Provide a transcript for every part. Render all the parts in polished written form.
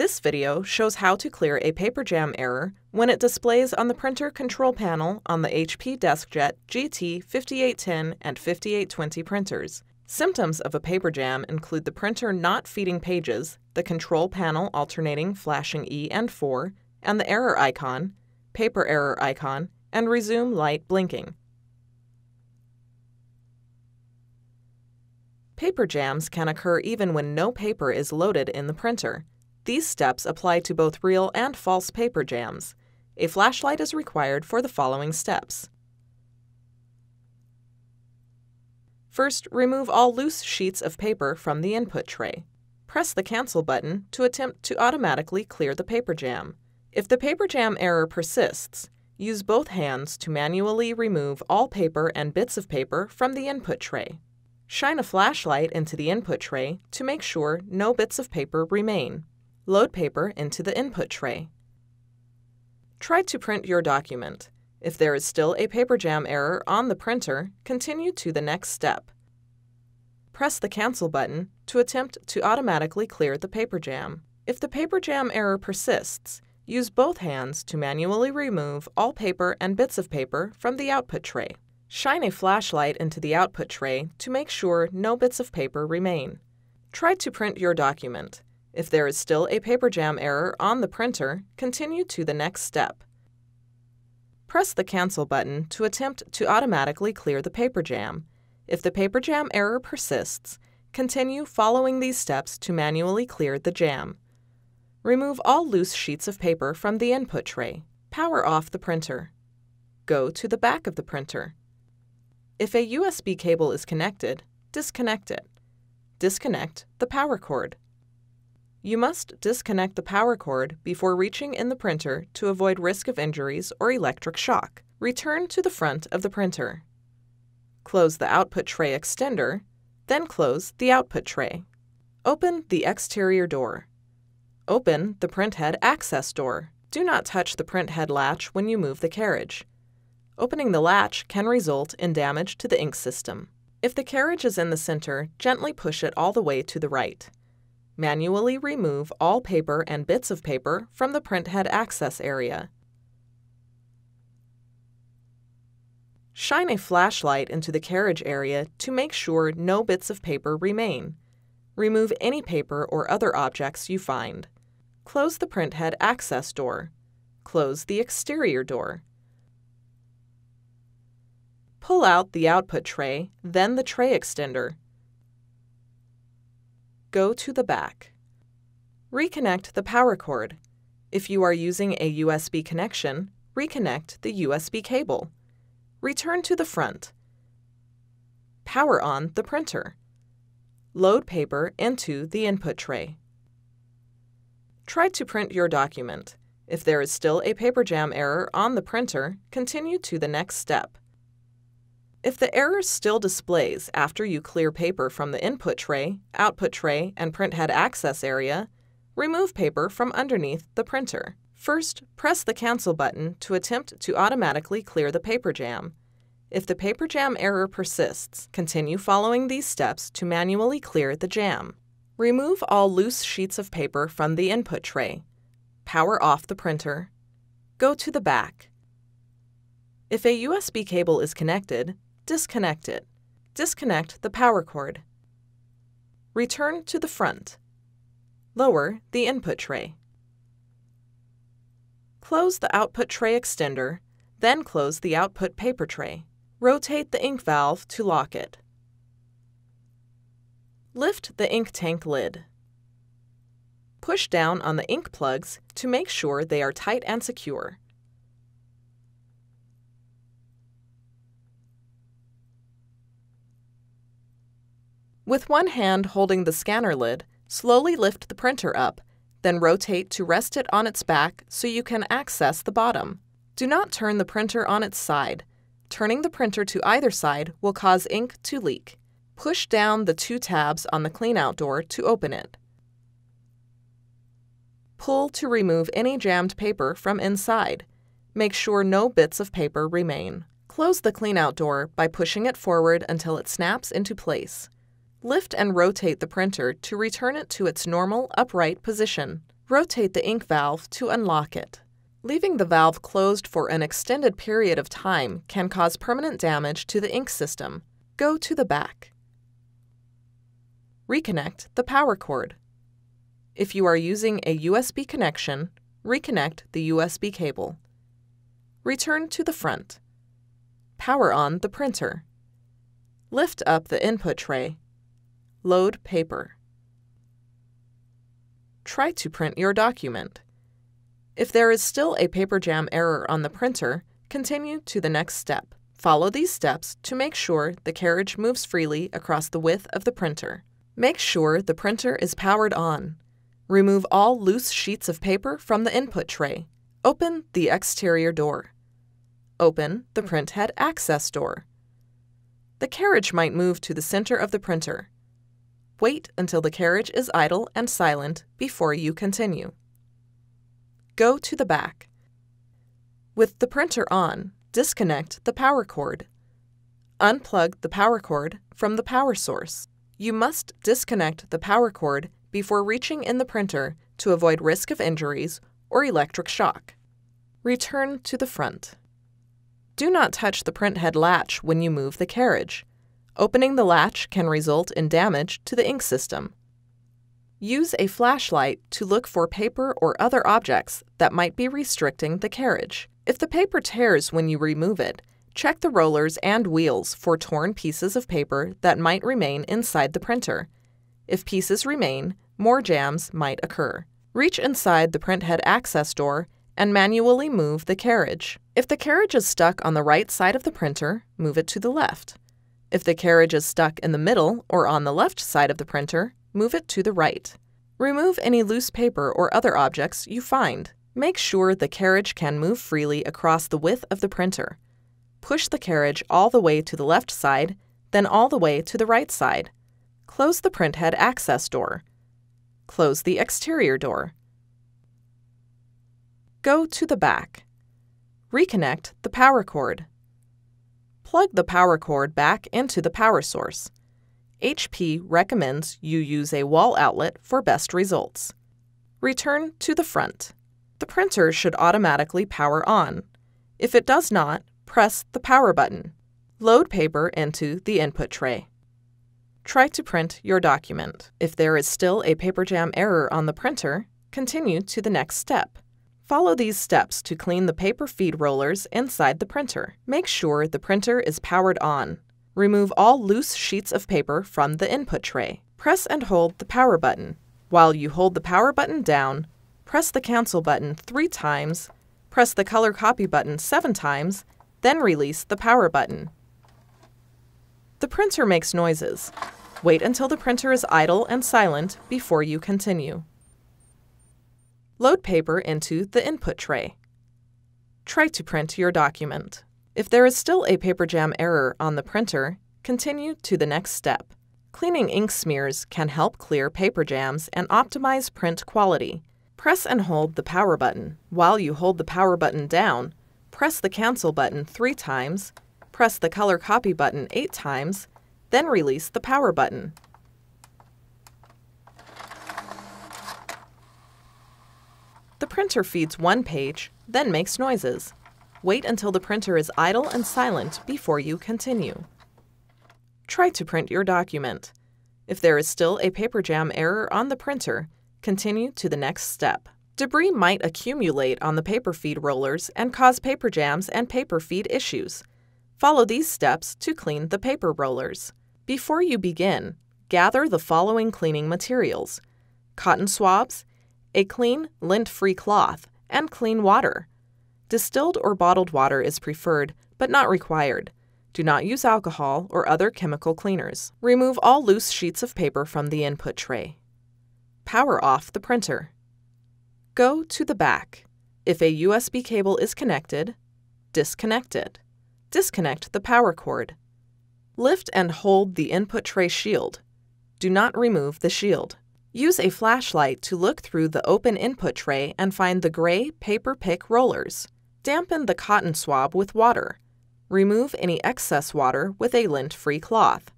This video shows how to clear a paper jam error when it displays on the printer control panel on the HP Deskjet GT 5810 and 5820 printers. Symptoms of a paper jam include the printer not feeding pages, the control panel alternating flashing E and 4, and the error icon, paper error icon, and resume light blinking. Paper jams can occur even when no paper is loaded in the printer. These steps apply to both real and false paper jams. A flashlight is required for the following steps. First, remove all loose sheets of paper from the input tray. Press the Cancel button to attempt to automatically clear the paper jam. If the paper jam error persists, use both hands to manually remove all paper and bits of paper from the input tray. Shine a flashlight into the input tray to make sure no bits of paper remain. Load paper into the input tray. Try to print your document. If there is still a paper jam error on the printer, continue to the next step. Press the Cancel button to attempt to automatically clear the paper jam. If the paper jam error persists, use both hands to manually remove all paper and bits of paper from the output tray. Shine a flashlight into the output tray to make sure no bits of paper remain. Try to print your document. If there is still a paper jam error on the printer, continue to the next step. Press the Cancel button to attempt to automatically clear the paper jam. If the paper jam error persists, continue following these steps to manually clear the jam. Remove all loose sheets of paper from the input tray. Power off the printer. Go to the back of the printer. If a USB cable is connected, disconnect it. Disconnect the power cord. You must disconnect the power cord before reaching in the printer to avoid risk of injuries or electric shock. Return to the front of the printer. Close the output tray extender, then close the output tray. Open the exterior door. Open the printhead access door. Do not touch the printhead latch when you move the carriage. Opening the latch can result in damage to the ink system. If the carriage is in the center, gently push it all the way to the right. Manually remove all paper and bits of paper from the printhead access area. Shine a flashlight into the carriage area to make sure no bits of paper remain. Remove any paper or other objects you find. Close the printhead access door. Close the exterior door. Pull out the output tray, then the tray extender. Go to the back. Reconnect the power cord. If you are using a USB connection, reconnect the USB cable. Return to the front. Power on the printer. Load paper into the input tray. Try to print your document. If there is still a paper jam error on the printer, continue to the next step. If the error still displays after you clear paper from the input tray, output tray, and printhead access area, remove paper from underneath the printer. First, press the Cancel button to attempt to automatically clear the paper jam. If the paper jam error persists, continue following these steps to manually clear the jam. Remove all loose sheets of paper from the input tray. Power off the printer. Go to the back. If a USB cable is connected, disconnect it. Disconnect the power cord. Return to the front. Lower the input tray. Close the output tray extender, then close the output paper tray. Rotate the ink valve to lock it. Lift the ink tank lid. Push down on the ink plugs to make sure they are tight and secure. With one hand holding the scanner lid, slowly lift the printer up, then rotate to rest it on its back so you can access the bottom. Do not turn the printer on its side. Turning the printer to either side will cause ink to leak. Push down the two tabs on the cleanout door to open it. Pull to remove any jammed paper from inside. Make sure no bits of paper remain. Close the cleanout door by pushing it forward until it snaps into place. Lift and rotate the printer to return it to its normal upright position. Rotate the ink valve to unlock it. Leaving the valve closed for an extended period of time can cause permanent damage to the ink system. Go to the back. Reconnect the power cord. If you are using a USB connection, reconnect the USB cable. Return to the front. Power on the printer. Lift up the input tray. Load paper. Try to print your document. If there is still a paper jam error on the printer, continue to the next step. Follow these steps to make sure the carriage moves freely across the width of the printer. Make sure the printer is powered on. Remove all loose sheets of paper from the input tray. Open the exterior door. Open the printhead access door. The carriage might move to the center of the printer. Wait until the carriage is idle and silent before you continue. Go to the back. With the printer on, disconnect the power cord. Unplug the power cord from the power source. You must disconnect the power cord before reaching in the printer to avoid risk of injuries or electric shock. Return to the front. Do not touch the printhead latch when you move the carriage. Opening the latch can result in damage to the ink system. Use a flashlight to look for paper or other objects that might be restricting the carriage. If the paper tears when you remove it, check the rollers and wheels for torn pieces of paper that might remain inside the printer. If pieces remain, more jams might occur. Reach inside the printhead access door and manually move the carriage. If the carriage is stuck on the right side of the printer, move it to the left. If the carriage is stuck in the middle or on the left side of the printer, move it to the right. Remove any loose paper or other objects you find. Make sure the carriage can move freely across the width of the printer. Push the carriage all the way to the left side, then all the way to the right side. Close the printhead access door. Close the exterior door. Go to the back. Reconnect the power cord. Plug the power cord back into the power source. HP recommends you use a wall outlet for best results. Return to the front. The printer should automatically power on. If it does not, press the power button. Load paper into the input tray. Try to print your document. If there is still a paper jam error on the printer, continue to the next step. Follow these steps to clean the paper feed rollers inside the printer. Make sure the printer is powered on. Remove all loose sheets of paper from the input tray. Press and hold the power button. While you hold the power button down, press the cancel button 3 times, press the color copy button 7 times, then release the power button. The printer makes noises. Wait until the printer is idle and silent before you continue. Load paper into the input tray. Try to print your document. If there is still a paper jam error on the printer, continue to the next step. Cleaning ink smears can help clear paper jams and optimize print quality. Press and hold the power button. While you hold the power button down, press the cancel button 3 times, press the color copy button 8 times, then release the power button. The printer feeds one page, then makes noises. Wait until the printer is idle and silent before you continue. Try to print your document. If there is still a paper jam error on the printer, continue to the next step. Debris might accumulate on the paper feed rollers and cause paper jams and paper feed issues. Follow these steps to clean the paper rollers. Before you begin, gather the following cleaning materials: cotton swabs, a clean, lint-free cloth, and clean water. Distilled or bottled water is preferred, but not required. Do not use alcohol or other chemical cleaners. Remove all loose sheets of paper from the input tray. Power off the printer. Go to the back. If a USB cable is connected, disconnect it. Disconnect the power cord. Lift and hold the input tray shield. Do not remove the shield. Use a flashlight to look through the open input tray and find the gray paper pick rollers. Dampen the cotton swab with water. Remove any excess water with a lint-free cloth.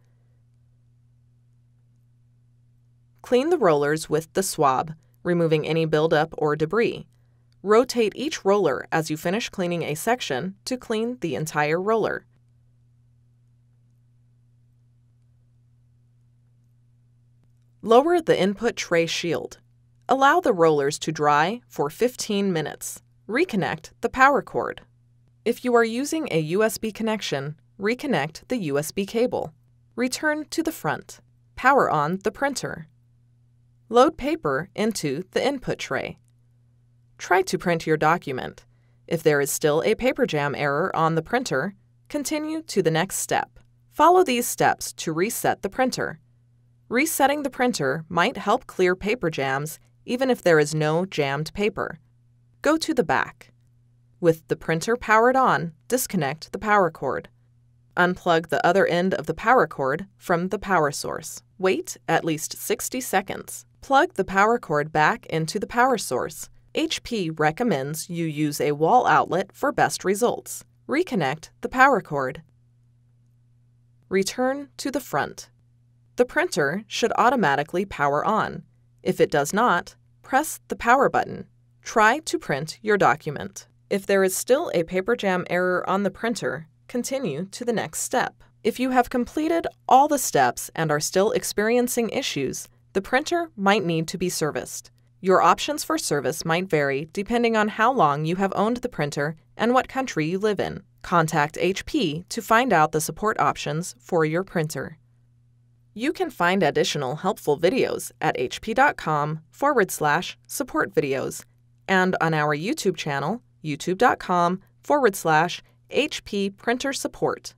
Clean the rollers with the swab. removing any buildup or debris. Rotate each roller as you finish cleaning a section to clean the entire roller. Lower the input tray shield. Allow the rollers to dry for 15 minutes. Reconnect the power cord. If you are using a USB connection, reconnect the USB cable. Return to the front. Power on the printer. Load paper into the input tray. Try to print your document. If there is still a paper jam error on the printer, continue to the next step. Follow these steps to reset the printer. Resetting the printer might help clear paper jams even if there is no jammed paper. Go to the back. With the printer powered on, disconnect the power cord. Unplug the other end of the power cord from the power source. Wait at least 60 seconds. Plug the power cord back into the power source. HP recommends you use a wall outlet for best results. Reconnect the power cord. Return to the front. The printer should automatically power on. If it does not, press the power button. Try to print your document. If there is still a paper jam error on the printer, continue to the next step. If you have completed all the steps and are still experiencing issues, the printer might need to be serviced. Your options for service might vary depending on how long you have owned the printer and what country you live in. Contact HP to find out the support options for your printer. You can find additional helpful videos at hp.com/support videos and on our YouTube channel, youtube.com/HP printer support.